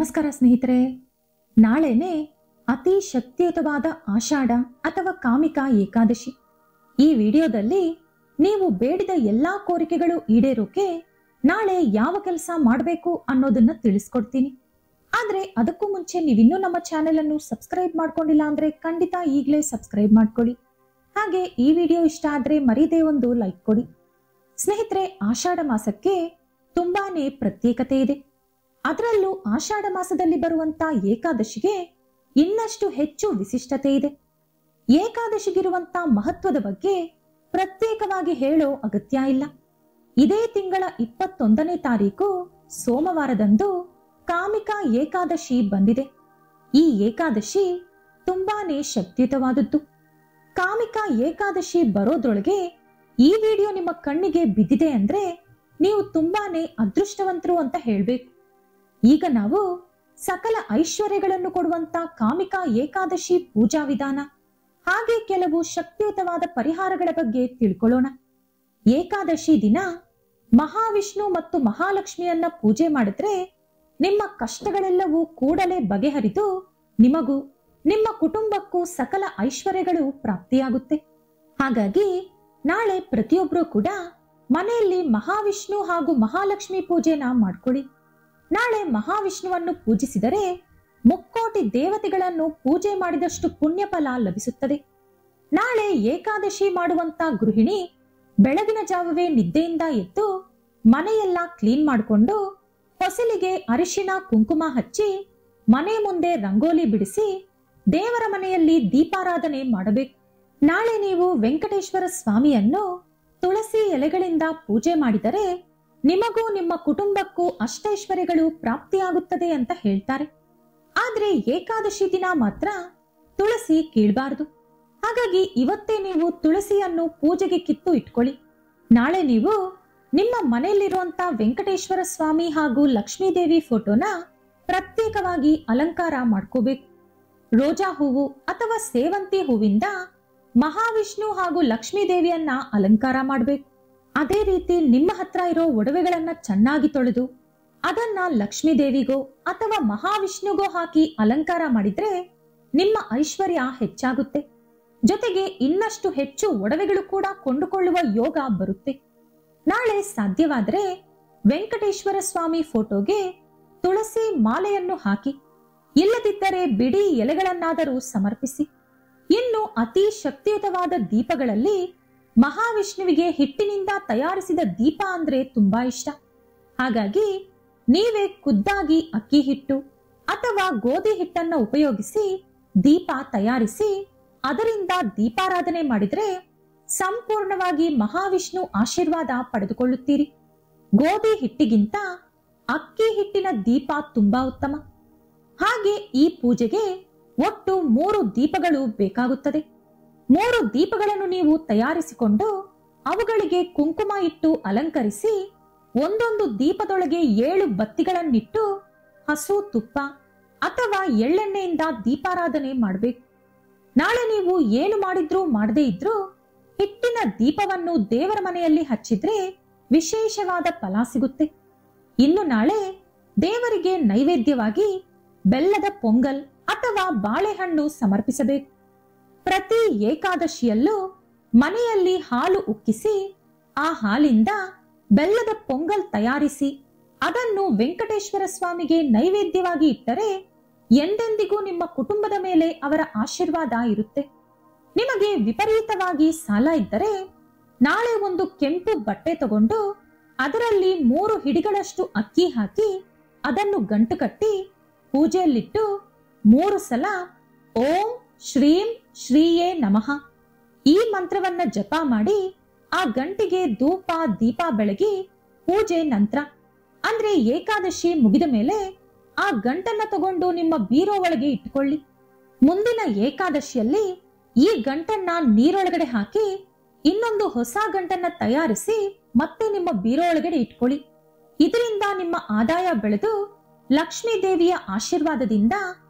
ನಮಸ್ಕಾರ ಸ್ನೇಹಿತರೆ. ನಾಳೆನೆ ಅತಿ ಶಕ್ತಿಯುತವಾದ ಆಷಾಢ ಅಥವಾ ಕಾಮಿಕ ಏಕಾದಶಿ. ಈ ವಿಡಿಯೋದಲ್ಲಿ ನೀವು ಬೇಡಿದ ಎಲ್ಲಾ ಕೋರಿಕೆಗಳು ಈಡೇರೋಕೆ ನಾಳೆ ಯಾವ ಕೆಲಸ ಮಾಡಬೇಕು ಅನ್ನೋದನ್ನ ತಿಳಿಸ್ಕೊಡ್ತೀನಿ. ಆದ್ರೆ ಅದಕ್ಕೂ ಮುಂಚೆ ನೀವಿನ್ನೂ ನಮ್ಮ ಚಾನೆಲ್ ಅನ್ನು ಸಬ್ಸ್ಕ್ರೈಬ್ ಮಾಡ್ಕೊಂಡಿಲ್ಲ ಅಂದ್ರೆ ಖಂಡಿತ ಈಗಲೇ ಸಬ್ಸ್ಕ್ರೈಬ್ ಮಾಡ್ಕೊಳ್ಳಿ. ಹಾಗೆ ಈ ವಿಡಿಯೋ ಇಷ್ಟ ಆದ್ರೆ ಮರೀದೇ ಒಂದು ಲೈಕ್ ಕೊಡಿ. ಸ್ನೇಹಿತರೆ, ಆಷಾಢ ಮಾಸಕ್ಕೆ ತುಂಬಾನೇ ಪ್ರತ್ಯೇಕತೆ ಇದೆ. ಅದರಲ್ಲೂ ಆಷಾಢ ಮಾಸದಲ್ಲಿ ಬರುವಂತ ಏಕಾದಶಿಗೆ ಇನ್ನಷ್ಟು ಹೆಚ್ಚು ವಿಶಿಷ್ಟತೆ ಇದೆ. ಏಕಾದಶಿಗಿರುವಂತ ಮಹತ್ವದ ಬಗ್ಗೆ ಪ್ರತ್ಯೇಕವಾಗಿ ಹೇಳೋ ಅಗತ್ಯ ಇಲ್ಲ. ಇದೇ ತಿಂಗಳ 21ನೇ ತಾರೀಕು ಸೋಮವಾರದಂದು ಕಾಮಿಕ ಏಕಾದಶಿ ಬಂದಿದೆ. ಈ ಏಕಾದಶಿ ತುಂಬಾನೇ ಶಕ್ತಿಯುತವಾದದ್ದು. ಕಾಮಿಕ ಏಕಾದಶಿ ಬರೋದ್ರೊಳಗೆ ಈ ವಿಡಿಯೋ ನಿಮ್ಮ ಕಣ್ಣಿಗೆ ಬಿದ್ದಿದೆ ಅಂದ್ರೆ ನೀವು ತುಂಬಾನೇ ಅದೃಷ್ಟವಂತರು ಅಂತ ಹೇಳ್ಬೇಕು. ಈಗ ನಾವು ಸಕಲ ಐಶ್ವರ್ಯಗಳನ್ನು ಕೊಡುವಂತ ಕಾಮಿಕ ಏಕಾದಶಿ ಪೂಜಾ ವಿಧಾನ ಹಾಗೆ ಕೆಲವು ಶಕ್ತಿಯುತವಾದ ಪರಿಹಾರಗಳ ಬಗ್ಗೆ ತಿಳ್ಕೊಳ್ಳೋಣ. ಏಕಾದಶಿ ದಿನ ಮಹಾವಿಷ್ಣು ಮತ್ತು ಮಹಾಲಕ್ಷ್ಮಿಯನ್ನ ಪೂಜೆ ಮಾಡಿದ್ರೆ ನಿಮ್ಮ ಕಷ್ಟಗಳೆಲ್ಲವೂ ಕೂಡಲೇ ಬಗೆಹರಿದು ನಿಮಗೂ ನಿಮ್ಮ ಕುಟುಂಬಕ್ಕೂ ಸಕಲ ಐಶ್ವರ್ಯಗಳು ಪ್ರಾಪ್ತಿಯಾಗುತ್ತೆ. ಹಾಗಾಗಿ ನಾಳೆ ಪ್ರತಿಯೊಬ್ಬರೂ ಕೂಡ ಮನೆಯಲ್ಲಿ ಮಹಾವಿಷ್ಣು ಹಾಗೂ ಮಹಾಲಕ್ಷ್ಮಿ ಪೂಜೆನ ಮಾಡ್ಕೊಳ್ಳಿ. ನಾಳೆ ಮಹಾವಿಷ್ಣುವನ್ನು ಪೂಜಿಸಿದರೆ ಮುಕ್ಕೋಟಿ ದೇವತೆಗಳನ್ನು ಪೂಜೆ ಮಾಡಿದಷ್ಟು ಪುಣ್ಯ ಫಲ ಲಭಿಸುತ್ತದೆ. ನಾಳೆ ಏಕಾದಶಿ ಮಾಡುವಂತ ಗೃಹಿಣಿ ಬೆಳಗಿನ ಜಾವವೇ ನಿದ್ದೆಯಿಂದ ಎದ್ದು ಮನೆಯೆಲ್ಲ ಕ್ಲೀನ್ ಮಾಡಿಕೊಂಡು ಹೊಸಲಿಗೆ ಅರಿಶಿಣ ಕುಂಕುಮ ಹಚ್ಚಿ ಮನೆ ಮುಂದೆ ರಂಗೋಲಿ ಬಿಡಿಸಿ ದೇವರ ಮನೆಯಲ್ಲಿ ದೀಪಾರಾಧನೆ ಮಾಡಬೇಕು. ನಾಳೆ ನೀವು ವೆಂಕಟೇಶ್ವರ ಸ್ವಾಮಿಯನ್ನು ತುಳಸಿ ಎಲೆಗಳಿಂದ ಪೂಜೆ ಮಾಡಿದರೆ ನಿಮಗೂ ನಿಮ್ಮ ಕುಟುಂಬಕ್ಕೂ ಅಷ್ಟೈಶ್ವರ್ಯಗಳು ಪ್ರಾಪ್ತಿಯಾಗುತ್ತದೆ ಅಂತ ಹೇಳ್ತಾರೆ. ಆದ್ರೆ ಏಕಾದಶಿ ದಿನ ಮಾತ್ರ ತುಳಸಿ ಕೀಳ್ಬಾರ್ದು. ಹಾಗಾಗಿ ಇವತ್ತೇ ನೀವು ತುಳಸಿಯನ್ನು ಪೂಜೆಗೆ ಕಿತ್ತು ಇಟ್ಕೊಳ್ಳಿ. ನಾಳೆ ನೀವು ನಿಮ್ಮ ಮನೆಯಲ್ಲಿರುವಂತ ವೆಂಕಟೇಶ್ವರ ಸ್ವಾಮಿ ಹಾಗೂ ಲಕ್ಷ್ಮೀದೇವಿ ಫೋಟೋನ ಪ್ರತ್ಯೇಕವಾಗಿ ಅಲಂಕಾರ ಮಾಡ್ಕೋಬೇಕು. ರೋಜಾ ಹೂವು ಅಥವಾ ಸೇವಂತಿ ಹೂವಿಂದ ಮಹಾವಿಷ್ಣು ಹಾಗೂ ಲಕ್ಷ್ಮೀದೇವಿಯನ್ನ ಅಲಂಕಾರ ಮಾಡಬೇಕು. ಅದೇ ರೀತಿ ನಿಮ್ಮ ಹತ್ರ ಇರೋ ಒಡವೆಗಳನ್ನ ಚೆನ್ನಾಗಿ ತೊಳೆದು ಅದನ್ನ ಲಕ್ಷ್ಮೀದೇವಿಗೋ ಅಥವಾ ಮಹಾವಿಷ್ಣುಗೋ ಹಾಕಿ ಅಲಂಕಾರ ಮಾಡಿದ್ರೆ ನಿಮ್ಮ ಐಶ್ವರ್ಯ ಹೆಚ್ಚಾಗುತ್ತೆ. ಜೊತೆಗೆ ಇನ್ನಷ್ಟು ಹೆಚ್ಚು ಒಡವೆಗಳು ಕೂಡ ಕೊಂಡುಕೊಳ್ಳುವ ಯೋಗ ಬರುತ್ತೆ. ನಾಳೆ ಸಾಧ್ಯವಾದರೆ ವೆಂಕಟೇಶ್ವರ ಸ್ವಾಮಿ ಫೋಟೋಗೆ ತುಳಸಿ ಮಾಲೆಯನ್ನು ಹಾಕಿ, ಇಲ್ಲದಿದ್ದರೆ ಬಿಡಿ ಎಲೆಗಳನ್ನಾದರೂ ಸಮರ್ಪಿಸಿ. ಇನ್ನು ಅತಿ ಶಕ್ತಿಯುತವಾದ ದೀಪಗಳಲ್ಲಿ ಮಹಾವಿಷ್ಣುವಿಗೆ ಹಿಟ್ಟಿನಿಂದ ತಯಾರಿಸಿದ ದೀಪ ಅಂದ್ರೆ ತುಂಬಾ ಇಷ್ಟ. ಹಾಗಾಗಿ ನೀವೇ ಖುದ್ದಾಗಿ ಅಕ್ಕಿ ಹಿಟ್ಟು ಅಥವಾ ಗೋಧಿ ಹಿಟ್ಟನ್ನ ಉಪಯೋಗಿಸಿ ದೀಪ ತಯಾರಿಸಿ ಅದರಿಂದ ದೀಪಾರಾಧನೆ ಮಾಡಿದ್ರೆ ಸಂಪೂರ್ಣವಾಗಿ ಮಹಾವಿಷ್ಣು ಆಶೀರ್ವಾದ ಪಡೆದುಕೊಳ್ಳುತ್ತೀರಿ. ಗೋಧಿ ಹಿಟ್ಟಿಗಿಂತ ಅಕ್ಕಿ ಹಿಟ್ಟಿನ ದೀಪ ತುಂಬಾ ಉತ್ತಮ. ಹಾಗೆ ಈ ಪೂಜೆಗೆ ಒಟ್ಟು 3 ದೀಪಗಳು ಬೇಕಾಗುತ್ತದೆ. 3 ದೀಪಗಳನ್ನು ನೀವು ತಯಾರಿಸಿಕೊಂಡು ಅವುಗಳಿಗೆ ಕುಂಕುಮ ಇಟ್ಟು ಅಲಂಕರಿಸಿ ಒಂದೊಂದು ದೀಪದೊಳಗೆ 7 ಬತ್ತಿಗಳನ್ನಿಟ್ಟು ಹಸು ತುಪ್ಪ ಅಥವಾ ಎಳ್ಳೆಣ್ಣೆಯಿಂದ ದೀಪಾರಾಧನೆ ಮಾಡಬೇಕು. ನಾಳೆ ನೀವು ಏನು ಮಾಡಿದ್ರೂ ಮಾಡದೇ ಇದ್ರೂ ಹಿಟ್ಟಿನ ದೀಪವನ್ನು ದೇವರ ಮನೆಯಲ್ಲಿ ಹಚ್ಚಿದ್ರೆ ವಿಶೇಷವಾದ ಫಲ ಸಿಗುತ್ತೆ. ಇನ್ನು ನಾಳೆ ದೇವರಿಗೆ ನೈವೇದ್ಯವಾಗಿ ಬೆಲ್ಲದ ಪೊಂಗಲ್ ಅಥವಾ ಬಾಳೆಹಣ್ಣು ಸಮರ್ಪಿಸಬೇಕು. ಪ್ರತಿ ಏಕಾದಶಿಯಲ್ಲೂ ಮನೆಯಲ್ಲಿ ಹಾಲು ಉಕ್ಕಿಸಿ ಆ ಹಾಲಿಂದ ಬೆಲ್ಲದ ಪೊಂಗಲ್ ತಯಾರಿಸಿ ಅದನ್ನು ವೆಂಕಟೇಶ್ವರ ಸ್ವಾಮಿಗೆ ನೈವೇದ್ಯವಾಗಿ ಇಟ್ಟರೆ ಎಂದೆಂದಿಗೂ ನಿಮ್ಮ ಕುಟುಂಬದ ಮೇಲೆ ಅವರ ಆಶೀರ್ವಾದ ಇರುತ್ತೆ. ನಿಮಗೆ ವಿಪರೀತವಾಗಿ ಸಾಲ ಇದ್ದರೆ ನಾಳೆ ಒಂದು ಕೆಂಪು ಬಟ್ಟೆ ತಗೊಂಡು ಅದರಲ್ಲಿ 3 ಹಿಡಿಗಳಷ್ಟು ಅಕ್ಕಿ ಹಾಕಿ ಅದನ್ನು ಗಂಟು ಕಟ್ಟಿ ಪೂಜೆಯಲ್ಲಿಟ್ಟು 3 ಸಲ ಓಂ ಶ್ರೀಂ ಶ್ರೀಯೇ ನಮಃ ಈ ಮಂತ್ರವನ್ನ ಜಪ ಮಾಡಿ ಆ ಗಂಟಿಗೆ ಧೂಪ ದೀಪ ಬೆಳಗಿ ಪೂಜೆ ನಂತರ ಅಂದ್ರೆ ಏಕಾದಶಿ ಮುಗಿದ ಮೇಲೆ ಆ ಗಂಟನ್ನ ತಗೊಂಡು ನಿಮ್ಮ ಬೀರೋ ಒಳಗೆ ಇಟ್ಕೊಳ್ಳಿ. ಮುಂದಿನ ಏಕಾದಶಿಯಲ್ಲಿ ಈ ಗಂಟನ್ನ ನೀರೊಳಗಡೆ ಹಾಕಿ ಇನ್ನೊಂದು ಹೊಸ ಗಂಟನ್ನ ತಯಾರಿಸಿ ಮತ್ತೆ ನಿಮ್ಮ ಬೀರೋ ಒಳಗಡೆ ಇಟ್ಕೊಳ್ಳಿ. ಇದರಿಂದ ನಿಮ್ಮ ಆದಾಯ ಬೆಳೆದು ಲಕ್ಷ್ಮೀ ದೇವಿಯ ಆಶೀರ್ವಾದದಿಂದ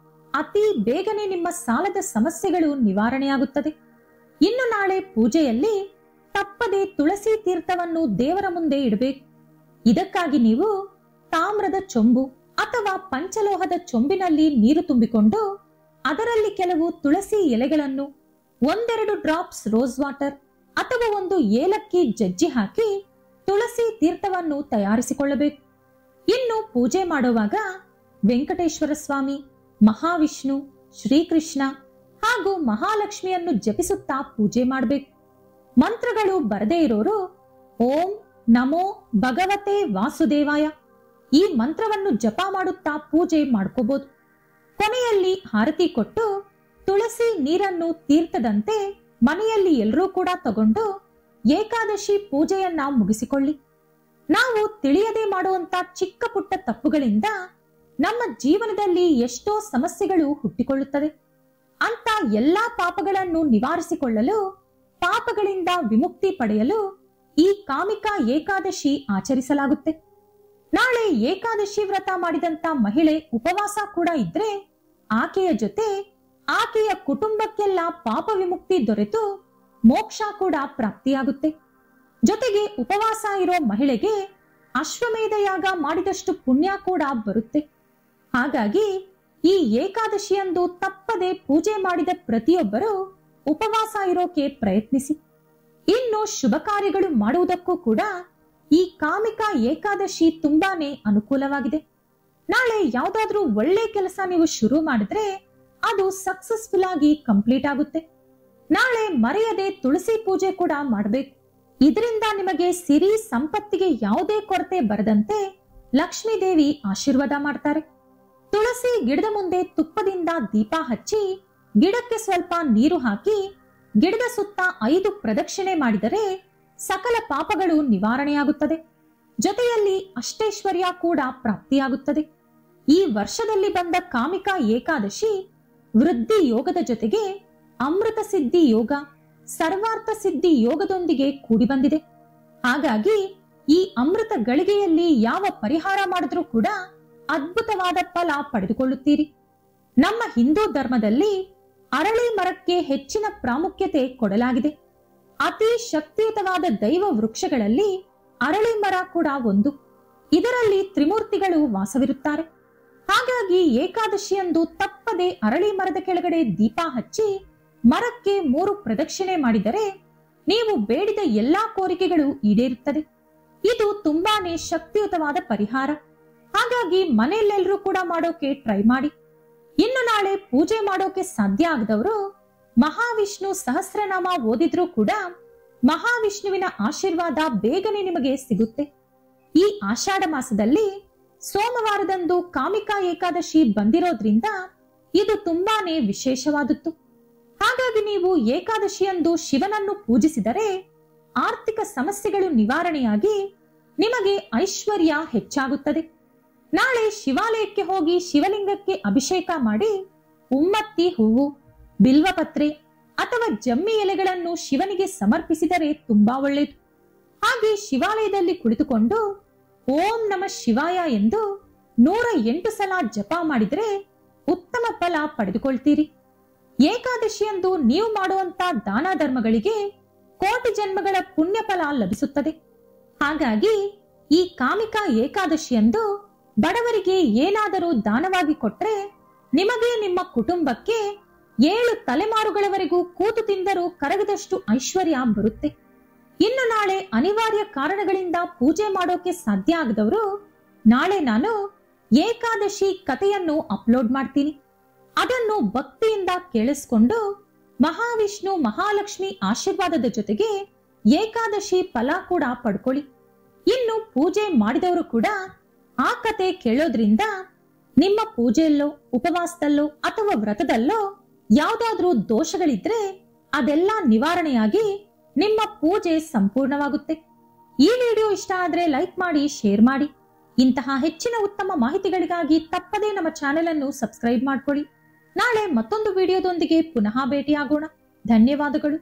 ಅತಿ ಬೇಗನೆ ನಿಮ್ಮ ಸಾಲದ ಸಮಸ್ಯೆಗಳು ನಿವಾರಣೆಯಾಗುತ್ತದೆ. ಇನ್ನು ನಾಳೆ ಪೂಜೆಯಲ್ಲಿ ತಪ್ಪದೆ ತುಳಸಿ ತೀರ್ಥವನ್ನು ದೇವರ ಮುಂದೆ ಇಡಬೇಕು. ಇದಕ್ಕಾಗಿ ನೀವು ತಾಮ್ರದ ಚೊಂಬು ಅಥವಾ ಪಂಚಲೋಹದ ಚೊಂಬಿನಲ್ಲಿ ನೀರು ತುಂಬಿಕೊಂಡು ಅದರಲ್ಲಿ ಕೆಲವು ತುಳಸಿ ಎಲೆಗಳನ್ನು, ಒಂದೆರಡು ಡ್ರಾಪ್ಸ್ ರೋಸ್ ವಾಟರ್ ಅಥವಾ ಒಂದು ಏಲಕ್ಕಿ ಜಜ್ಜಿ ಹಾಕಿ ತುಳಸಿ ತೀರ್ಥವನ್ನು ತಯಾರಿಸಿಕೊಳ್ಳಬೇಕು. ಇನ್ನು ಪೂಜೆ ಮಾಡುವಾಗ ವೆಂಕಟೇಶ್ವರ ಸ್ವಾಮಿ, ಮಹಾವಿಷ್ಣು, ಶ್ರೀಕೃಷ್ಣ ಹಾಗೂ ಮಹಾಲಕ್ಷ್ಮಿಯನ್ನು ಜಪಿಸುತ್ತಾ ಪೂಜೆ ಮಾಡಬೇಕು. ಮಂತ್ರಗಳು ಬರದೇ ಇರೋರು ಓಂ ನಮೋ ಭಗವತೆ ವಾಸುದೇವಾಯ ಈ ಮಂತ್ರವನ್ನು ಜಪ ಮಾಡುತ್ತಾ ಪೂಜೆ ಮಾಡ್ಕೋಬಹುದು. ಕೊನೆಯಲ್ಲಿ ಆರತಿ ಕೊಟ್ಟು ತುಳಸಿ ನೀರನ್ನು ತೀರ್ಥದಂತೆ ಮನೆಯಲ್ಲಿ ಎಲ್ಲರೂ ಕೂಡ ತಗೊಂಡು ಏಕಾದಶಿ ಪೂಜೆಯನ್ನ ಮುಗಿಸಿಕೊಳ್ಳಿ. ನಾವು ತಿಳಿಯದೆ ಮಾಡುವಂತ ಚಿಕ್ಕ ಪುಟ್ಟ ತಪ್ಪುಗಳಿಂದ ನಮ್ಮ ಜೀವನದಲ್ಲಿ ಎಷ್ಟೋ ಸಮಸ್ಯೆಗಳು ಹುಟ್ಟಿಕೊಳ್ಳುತ್ತದೆ. ಅಂತ ಎಲ್ಲಾ ಪಾಪಗಳನ್ನು ನಿವಾರಿಸಿಕೊಳ್ಳಲು, ಪಾಪಗಳಿಂದ ವಿಮುಕ್ತಿ ಪಡೆಯಲು ಈ ಕಾಮಿಕಾ ಏಕಾದಶಿ ಆಚರಿಸಲಾಗುತ್ತೆ. ನಾಳೆ ಏಕಾದಶಿ ವ್ರತ ಮಾಡಿದಂತ ಮಹಿಳೆ ಉಪವಾಸ ಕೂಡ ಇದ್ರೆ ಆಕೆಯ ಜೊತೆ ಆಕೆಯ ಕುಟುಂಬಕ್ಕೆಲ್ಲ ಪಾಪ ವಿಮುಕ್ತಿ ದೊರೆತು ಮೋಕ್ಷ ಕೂಡ ಪ್ರಾಪ್ತಿಯಾಗುತ್ತೆ. ಜೊತೆಗೆ ಉಪವಾಸ ಇರೋ ಮಹಿಳೆಗೆ ಅಶ್ವಮೇಧ ಯಾಗ ಮಾಡಿದಷ್ಟು ಪುಣ್ಯ ಕೂಡ ಬರುತ್ತೆ. ಹಾಗಾಗಿ ಈ ಏಕಾದಶಿಯಂದು ತಪ್ಪದೆ ಪೂಜೆ ಮಾಡಿದ ಪ್ರತಿಯೊಬ್ಬರು ಉಪವಾಸ ಇರೋಕೆ ಪ್ರಯತ್ನಿಸಿ. ಇನ್ನು ಶುಭ ಕಾರ್ಯಗಳು ಮಾಡುವುದಕ್ಕೂ ಕೂಡ ಈ ಕಾಮಿಕಾ ಏಕಾದಶಿ ತುಂಬಾನೇ ಅನುಕೂಲವಾಗಿದೆ. ನಾಳೆ ಯಾವ್ದಾದ್ರೂ ಒಳ್ಳೆ ಕೆಲಸ ನೀವು ಶುರು ಮಾಡಿದ್ರೆ ಅದು ಸಕ್ಸಸ್ಫುಲ್ ಆಗಿ ಕಂಪ್ಲೀಟ್ ಆಗುತ್ತೆ. ನಾಳೆ ಮರೆಯದೆ ತುಳಸಿ ಪೂಜೆ ಕೂಡ ಮಾಡಬೇಕು. ಇದರಿಂದ ನಿಮಗೆ ಸಿರಿ ಸಂಪತ್ತಿಗೆ ಯಾವುದೇ ಕೊರತೆ ಬರದಂತೆ ಲಕ್ಷ್ಮೀ ದೇವಿ ಆಶೀರ್ವಾದ ಮಾಡ್ತಾರೆ. ತುಳಸಿ ಗಿಡದ ಮುಂದೆ ತುಪ್ಪದಿಂದ ದೀಪ ಹಚ್ಚಿ ಗಿಡಕ್ಕೆ ಸ್ವಲ್ಪ ನೀರು ಹಾಕಿ ಗಿಡದ ಸುತ್ತ 5 ಪ್ರದಕ್ಷಿಣೆ ಮಾಡಿದರೆ ಸಕಲ ಪಾಪಗಳು ನಿವಾರಣೆಯಾಗುತ್ತದೆ. ಜೊತೆಯಲ್ಲಿ ಅಷ್ಟೈಶ್ವರ್ಯ ಕೂಡ ಪ್ರಾಪ್ತಿಯಾಗುತ್ತದೆ. ಈ ವರ್ಷದಲ್ಲಿ ಬಂದ ಕಾಮಿಕಾ ಏಕಾದಶಿ ವೃದ್ಧಿ ಯೋಗದ ಜೊತೆಗೆ ಅಮೃತ ಸಿದ್ಧಿ ಯೋಗ, ಸರ್ವಾರ್ಥ ಸಿದ್ಧಿ ಯೋಗದೊಂದಿಗೆ ಕೂಡಿ ಬಂದಿದೆ. ಹಾಗಾಗಿ ಈ ಅಮೃತ ಗಳಿಗೆಯಲ್ಲಿ ಯಾವ ಪರಿಹಾರ ಮಾಡಿದ್ರೂ ಕೂಡ ಅದ್ಭುತವಾದ ಫಲ ಪಡೆದುಕೊಳ್ಳುತ್ತೀರಿ. ನಮ್ಮ ಹಿಂದೂ ಧರ್ಮದಲ್ಲಿ ಅರಳಿ ಮರಕ್ಕೆ ಹೆಚ್ಚಿನ ಪ್ರಾಮುಖ್ಯತೆ ಕೊಡಲಾಗಿದೆ. ಅತಿ ಶಕ್ತಿಯುತವಾದ ದೈವ ವೃಕ್ಷಗಳಲ್ಲಿ ಅರಳಿ ಮರ ಕೂಡ ಒಂದು. ಇದರಲ್ಲಿ ತ್ರಿಮೂರ್ತಿಗಳು ವಾಸವಿರುತ್ತಾರೆ. ಹಾಗಾಗಿ ಏಕಾದಶಿಯಂದು ತಪ್ಪದೆ ಅರಳಿ ಮರದ ಕೆಳಗಡೆ ದೀಪ ಹಚ್ಚಿ ಮರಕ್ಕೆ 3 ಪ್ರದಕ್ಷಿಣೆ ಮಾಡಿದರೆ ನೀವು ಬೇಡಿದ ಎಲ್ಲಾ ಕೋರಿಕೆಗಳು ಈಡೇರುತ್ತದೆ. ಇದು ತುಂಬಾನೇ ಶಕ್ತಿಯುತವಾದ ಪರಿಹಾರ. ಹಾಗಾಗಿ ಮನೆಯಲ್ಲೆಲ್ಲರೂ ಕೂಡ ಮಾಡೋಕೆ ಟ್ರೈ ಮಾಡಿ. ಇನ್ನು ನಾಳೆ ಪೂಜೆ ಮಾಡೋಕೆ ಸಾಧ್ಯ ಆಗದವರು ಮಹಾವಿಷ್ಣು ಸಹಸ್ರನಾಮ ಓದಿದ್ರೂ ಕೂಡ ಮಹಾವಿಷ್ಣುವಿನ ಆಶೀರ್ವಾದ ಬೇಗನೆ ನಿಮಗೆ ಸಿಗುತ್ತೆ. ಈ ಆಷಾಢ ಮಾಸದಲ್ಲಿ ಸೋಮವಾರದಂದು ಕಾಮಿಕಾ ಏಕಾದಶಿ ಬಂದಿರೋದ್ರಿಂದ ಇದು ತುಂಬಾನೇ ವಿಶೇಷವಾದದ್ದು. ಹಾಗಾಗಿ ನೀವು ಏಕಾದಶಿಯಂದು ಶಿವನನ್ನು ಪೂಜಿಸಿದರೆ ಆರ್ಥಿಕ ಸಮಸ್ಯೆಗಳು ನಿವಾರಣೆಯಾಗಿ ನಿಮಗೆ ಐಶ್ವರ್ಯ ಹೆಚ್ಚಾಗುತ್ತದೆ. ನಾಳೆ ಶಿವಾಲಯಕ್ಕೆ ಹೋಗಿ ಶಿವಲಿಂಗಕ್ಕೆ ಅಭಿಷೇಕ ಮಾಡಿ ಉಮ್ಮತ್ತಿ ಹೂವು, ಬಿಲ್ವಪತ್ರೆ ಅಥವಾ ಜಮ್ಮಿ ಎಲೆಗಳನ್ನು ಶಿವನಿಗೆ ಸಮರ್ಪಿಸಿದರೆ ತುಂಬಾ ಒಳ್ಳೆಯದು. ಹಾಗೆ ಶಿವಾಲಯದಲ್ಲಿ ಕುಳಿತುಕೊಂಡು ಓಂ ನಮಃ ಶಿವಾಯ ಎಂದು 108 ಸಲ ಜಪ ಮಾಡಿದರೆ ಉತ್ತಮ ಫಲ ಪಡೆದುಕೊಳ್ತೀರಿ. ಏಕಾದಶಿಯಂದು ನೀವು ಮಾಡುವಂತ ದಾನ ಧರ್ಮಗಳಿಗೆ ಕೋಟಿ ಜನ್ಮಗಳ ಪುಣ್ಯ ಫಲ ಲಭಿಸುತ್ತದೆ. ಹಾಗಾಗಿ ಈ ಕಾಮಿಕಾ ಏಕಾದಶಿಯಂದು ಬಡವರಿಗೆ ಏನಾದರೂ ದಾನವಾಗಿ ಕೊಟ್ರೆ ನಿಮಗೆ ನಿಮ್ಮ ಕುಟುಂಬಕ್ಕೆ 7 ತಲೆಮಾರುಗಳವರೆಗೂ ಕೂತು ತಿಂದರೂ ಕರಗದಷ್ಟು ಐಶ್ವರ್ಯ ಬರುತ್ತೆ. ಇನ್ನು ನಾಳೆ ಅನಿವಾರ್ಯ ಕಾರಣಗಳಿಂದ ಪೂಜೆ ಮಾಡೋಕೆ ಸಾಧ್ಯ ಆಗದವರು ನಾಳೆ ನಾನು ಏಕಾದಶಿ ಕಥೆಯನ್ನು ಅಪ್ಲೋಡ್ ಮಾಡ್ತೀನಿ. ಅದನ್ನು ಭಕ್ತಿಯಿಂದ ಕೇಳಿಸ್ಕೊಂಡು ಮಹಾವಿಷ್ಣು ಮಹಾಲಕ್ಷ್ಮಿ ಆಶೀರ್ವಾದದ ಜೊತೆಗೆ ಏಕಾದಶಿ ಫಲ ಕೂಡ ಪಡ್ಕೊಳ್ಳಿ. ಇನ್ನು ಪೂಜೆ ಮಾಡಿದವರು ಕೂಡ ಆ ಕತೆ ಕೇಳೋದ್ರಿಂದ ನಿಮ್ಮ ಪೂಜೆಯಲ್ಲೋ ಉಪವಾಸದಲ್ಲೋ ಅಥವಾ ವ್ರತದಲ್ಲೋ ಯಾವ್ದಾದ್ರೂ ದೋಷಗಳಿದ್ರೆ ಅದೆಲ್ಲ ನಿವಾರಣೆಯಾಗಿ ನಿಮ್ಮ ಪೂಜೆ ಸಂಪೂರ್ಣವಾಗುತ್ತೆ. ಈ ವಿಡಿಯೋ ಇಷ್ಟ ಆದ್ರೆ ಲೈಕ್ ಮಾಡಿ, ಶೇರ್ ಮಾಡಿ. ಇಂತಹ ಹೆಚ್ಚಿನ ಉತ್ತಮ ಮಾಹಿತಿಗಳಿಗಾಗಿ ತಪ್ಪದೇ ನಮ್ಮ ಚಾನೆಲ್ ಅನ್ನು ಸಬ್ಸ್ಕ್ರೈಬ್ ಮಾಡ್ಕೊಳ್ಳಿ. ನಾಳೆ ಮತ್ತೊಂದು ವಿಡಿಯೋದೊಂದಿಗೆ ಪುನಃ ಭೇಟಿಯಾಗೋಣ. ಧನ್ಯವಾದಗಳು.